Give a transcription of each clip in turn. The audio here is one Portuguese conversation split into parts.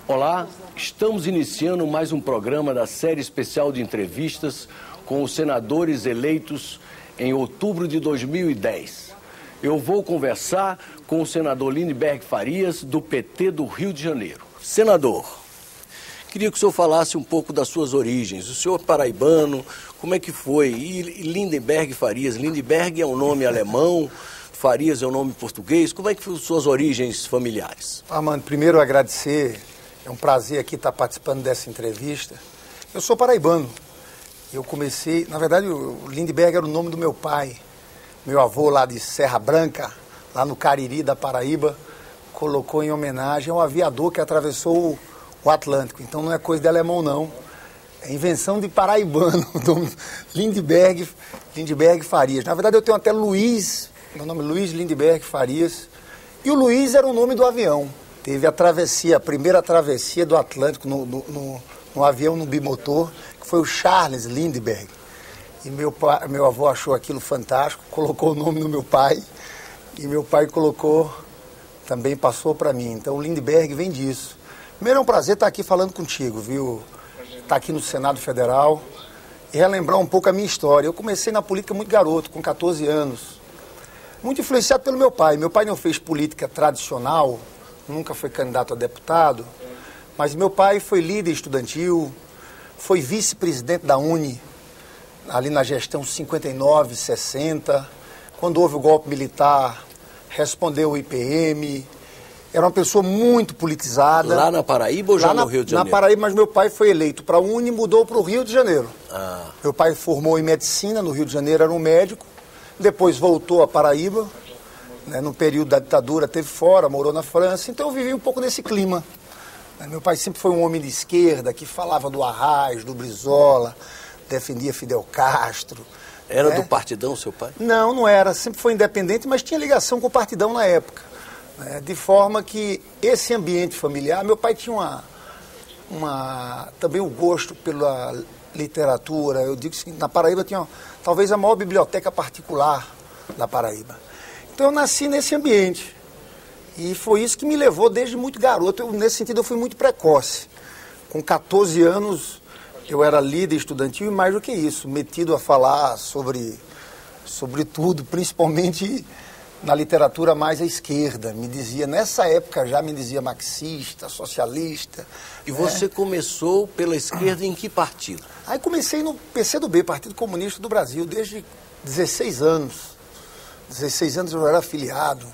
Olá, estamos iniciando mais um programa da série especial de entrevistas com os senadores eleitos em outubro de 2010. Eu vou conversar com o senador Lindenberg Farias, do PT do Rio de Janeiro. Senador, queria que o senhor falasse um pouco das suas origens. O senhor é paraibano, como é que foi? E Lindenberg Farias, Lindenberg é um nome alemão, Farias é um nome português. Como é que foram suas origens familiares? Mano, primeiro agradecer. É um prazer aqui estar participando dessa entrevista. Eu sou paraibano. Eu comecei... Na verdade, o Lindenberg era o nome do meu pai. Meu avô lá de Serra Branca, lá no Cariri da Paraíba, colocou em homenagem ao aviador que atravessou o Atlântico. Então não é coisa de alemão, não. É invenção de paraibano. Lindenberg Farias. Na verdade, eu tenho até Luiz... Meu nome é Luiz Lindenberg Farias. E o Luiz era o nome do avião. Teve a travessia, a primeira travessia do Atlântico no avião, no bimotor, que foi o Charles Lindbergh. E meu avô achou aquilo fantástico, colocou o nome no meu pai, e meu pai colocou, também passou para mim. Então o Lindbergh vem disso. Primeiro é um prazer estar aqui falando contigo, viu? Estar aqui no Senado Federal e relembrar um pouco a minha história. Eu comecei na política muito garoto, com 14 anos. Muito influenciado pelo meu pai. Meu pai não fez política tradicional, nunca foi candidato a deputado, mas meu pai foi líder estudantil, foi vice-presidente da UNE, ali na gestão 59, 60, quando houve o golpe militar, respondeu o IPM, era uma pessoa muito politizada. Lá na Paraíba ou já no Rio de Janeiro? Na Paraíba, mas meu pai foi eleito para a UNE e mudou para o Rio de Janeiro. Meu pai formou em medicina no Rio de Janeiro, era um médico, depois voltou à Paraíba. No período da ditadura, teve fora, morou na França, então eu vivi um pouco nesse clima. Meu pai sempre foi um homem de esquerda, que falava do Arraes, do Brizola, defendia Fidel Castro. Era do Partidão, seu pai? Não, não era, sempre foi independente, mas tinha ligação com o Partidão na época. De forma que esse ambiente familiar, meu pai tinha também o gosto pela literatura. Eu digo que na Paraíba tinha talvez a maior biblioteca particular da Paraíba. Então eu nasci nesse ambiente e foi isso que me levou desde muito garoto. Nesse sentido eu fui muito precoce. Com 14 anos eu era líder estudantil e mais do que isso, metido a falar sobre tudo, principalmente na literatura mais à esquerda. Me dizia, nessa época já me dizia marxista, socialista. E você começou pela esquerda em que partido? Aí comecei no PCdoB, Partido Comunista do Brasil, desde 16 anos. 16 anos eu era afiliado,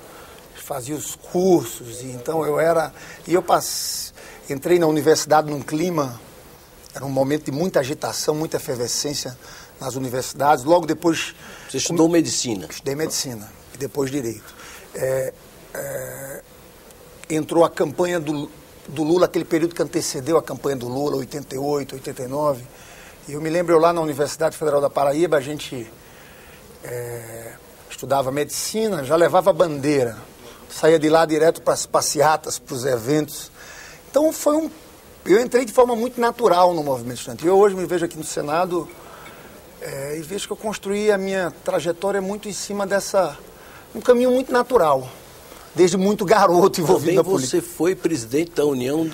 fazia os cursos, e então eu era... E eu entrei na universidade num clima, era um momento de muita agitação, muita efervescência nas universidades. Logo depois... Você estudou medicina? Estudei medicina, e depois direito. Entrou a campanha do Lula, aquele período que antecedeu a campanha do Lula, 88, 89. E eu me lembro, eu lá na Universidade Federal da Paraíba, a gente... estudava medicina, já levava bandeira, saía de lá direto para as passeatas, para os eventos. Então eu entrei de forma muito natural no movimento estudantil. Eu hoje me vejo aqui no Senado e vejo que eu construí a minha trajetória muito em cima um caminho muito natural, desde muito garoto envolvido na política. Você foi presidente da União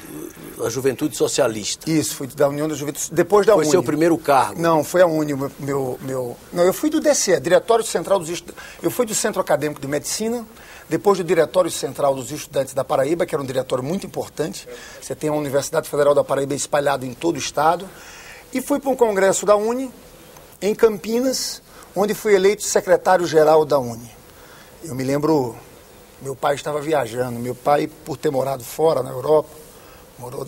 da Juventude Socialista. Isso, fui da União da Juventude, depois da UNE. Foi seu primeiro cargo? Não, foi a UNE, Não, eu fui do DCE, Diretório Central dos Estudantes. Eu fui do Centro Acadêmico de Medicina, depois do Diretório Central dos Estudantes da Paraíba, que era um diretório muito importante. Você tem a Universidade Federal da Paraíba espalhada em todo o estado. E fui para um congresso da UNE, em Campinas, onde fui eleito secretário-geral da UNE. Eu me lembro... Meu pai estava viajando. Meu pai, por ter morado fora, na Europa, morou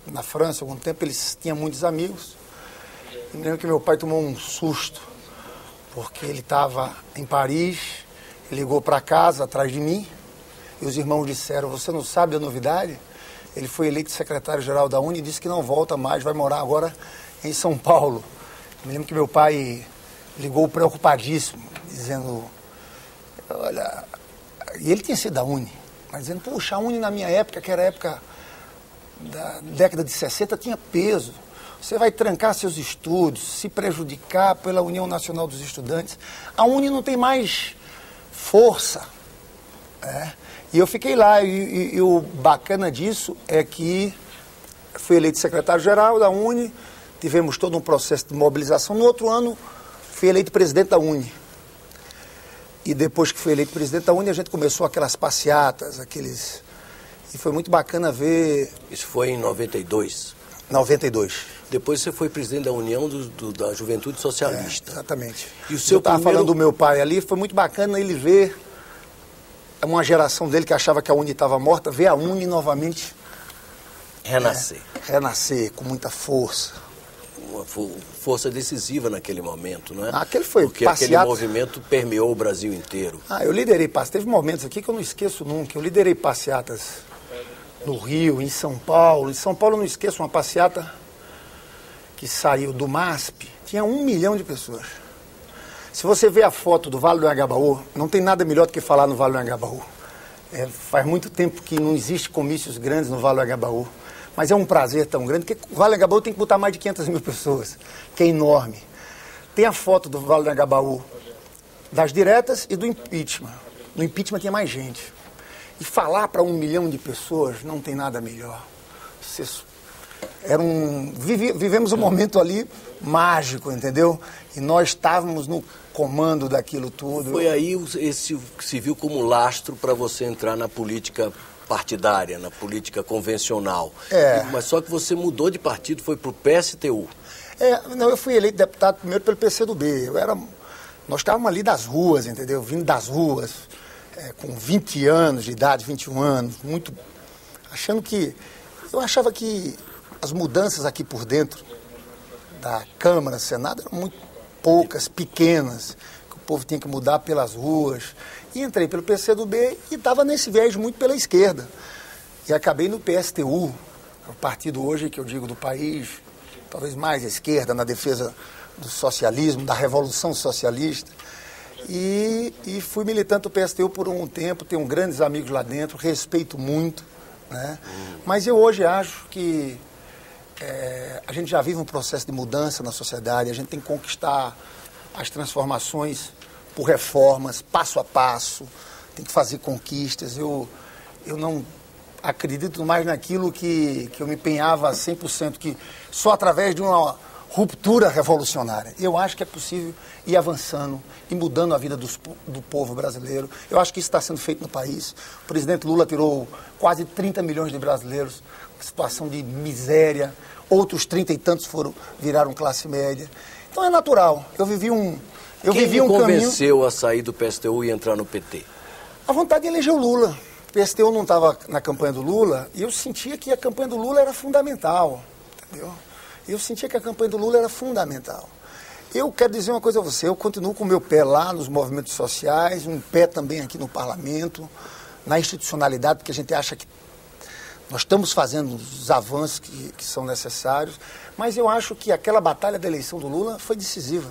na França há algum tempo, ele tinha muitos amigos. Eu me lembro que meu pai tomou um susto, porque ele estava em Paris, ligou para casa atrás de mim, e os irmãos disseram, você não sabe a novidade? Ele foi eleito secretário-geral da UNE e disse que não volta mais, vai morar agora em São Paulo. Eu me lembro que meu pai ligou preocupadíssimo, dizendo, olha... E ele tinha sido da UNE, mas dizendo, poxa, a UNE na minha época, que era a época da década de 60, tinha peso. Você vai trancar seus estudos, se prejudicar pela União Nacional dos Estudantes. A UNE não tem mais força. E eu fiquei lá, e o bacana disso é que fui eleito secretário-geral da UNE, tivemos todo um processo de mobilização. No outro ano, fui eleito presidente da UNE. E depois que fui eleito presidente da UNE, a gente começou aquelas passeatas, E foi muito bacana ver... Isso foi em 92? 92. Depois você foi presidente da União da Juventude Socialista. Exatamente. E o seu Eu estava falando do meu pai ali, foi muito bacana ele ver uma geração dele que achava que a UNE estava morta, ver a UNE novamente... Renascer. Renascer com muita força. Uma força decisiva naquele momento, não é? Aquele foi Porque passeata. aquele movimento permeou o Brasil inteiro. Eu liderei passeatas. Teve momentos aqui que eu não esqueço nunca. Eu liderei passeatas no Rio, em São Paulo. Em São Paulo eu não esqueço uma passeata que saiu do MASP. Tinha 1 milhão de pessoas. Se você vê a foto do Vale do Anhangabaú, não tem nada melhor do que falar no Vale do Anhangabaú. Faz muito tempo que não existe comícios grandes no Vale do Anhangabaú. Mas é um prazer tão grande, que o Vale do Anhangabaú tem que botar mais de 500 mil pessoas, que é enorme. Tem a foto do Vale do Anhangabaú das diretas e do impeachment. No impeachment tinha mais gente. E falar para 1 milhão de pessoas não tem nada melhor. Vivemos um momento ali mágico, entendeu? E nós estávamos no comando daquilo tudo. Foi aí esse que se viu como lastro para você entrar na política partidária, na política convencional. Mas só que você mudou de partido, foi para o PSTU. Não, eu fui eleito deputado primeiro pelo PCdoB. Nós estávamos ali das ruas, entendeu? Vindo das ruas, com 20 anos de idade, 21 anos, eu achava que as mudanças aqui por dentro da Câmara, Senado, eram muito poucas, pequenas, que o povo tinha que mudar pelas ruas. E entrei pelo PCdoB e estava nesse viés muito pela esquerda. E acabei no PSTU, o partido hoje que eu digo do país, talvez mais à esquerda, na defesa do socialismo, da revolução socialista. E fui militante do PSTU por um tempo, tenho grandes amigos lá dentro, respeito muito, né? Mas eu hoje acho que a gente já vive um processo de mudança na sociedade, a gente tem que conquistar as transformações por reformas, passo a passo, tem que fazer conquistas. Eu não acredito mais naquilo que eu me empenhava 100%, que só através de uma ruptura revolucionária. Eu acho que é possível ir avançando e mudando a vida do povo brasileiro. Eu acho que isso está sendo feito no país. O presidente Lula tirou quase 30 milhões de brasileiros em situação de miséria, outros 30 e tantos viraram classe média. Então é natural. Quem me convenceu a sair do PSTU e entrar no PT? A vontade de eleger o Lula. O PSTU não estava na campanha do Lula e eu sentia que a campanha do Lula era fundamental, entendeu? Eu sentia que a campanha do Lula era fundamental. Eu quero dizer uma coisa a você, eu continuo com o meu pé lá nos movimentos sociais, um pé também aqui no parlamento, na institucionalidade, porque a gente acha que nós estamos fazendo os avanços que são necessários, mas eu acho que aquela batalha da eleição do Lula foi decisiva.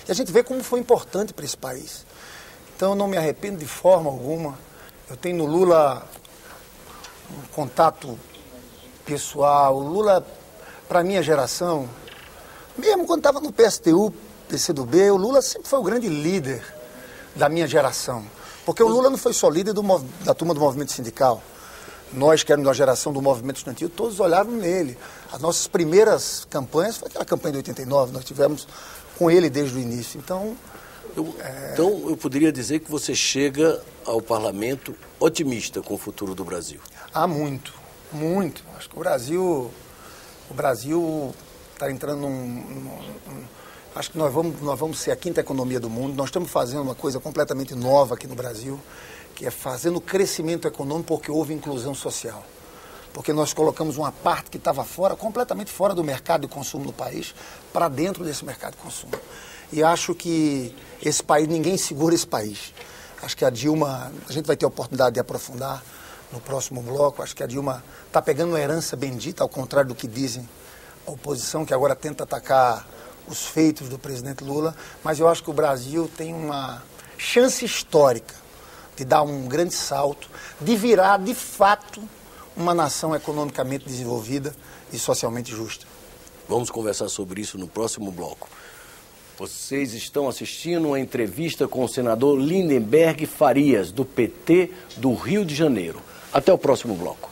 E a gente vê como foi importante para esse país. Então eu não me arrependo de forma alguma. Eu tenho no Lula um contato pessoal. O Lula, para a minha geração, mesmo quando estava no PSTU, PCdoB, o Lula sempre foi o grande líder da minha geração. Porque o Lula não foi só líder da turma do movimento sindical. Nós, que éramos da geração do movimento estudantil, todos olhavam nele. As nossas primeiras campanhas foi aquela campanha de 89, nós tivemos com ele desde o início. Então eu poderia dizer que você chega ao parlamento otimista com o futuro do Brasil. Muito, muito. Acho que o Brasil está entrando acho que nós vamos ser a 5ª economia do mundo. Nós estamos fazendo uma coisa completamente nova aqui no Brasil, que é fazendo crescimento econômico porque houve inclusão social. Porque nós colocamos uma parte que estava completamente fora do mercado de consumo do país, para dentro desse mercado de consumo. E acho que esse país, ninguém segura esse país. Acho que a Dilma, a gente vai ter a oportunidade de aprofundar no próximo bloco, acho que a Dilma está pegando uma herança bendita, ao contrário do que dizem a oposição, que agora tenta atacar os feitos do presidente Lula, mas eu acho que o Brasil tem uma chance histórica de dar um grande salto, de virar, de fato, uma nação economicamente desenvolvida e socialmente justa. Vamos conversar sobre isso no próximo bloco. Vocês estão assistindo uma entrevista com o senador Lindenberg Farias, do PT do Rio de Janeiro. Até o próximo bloco.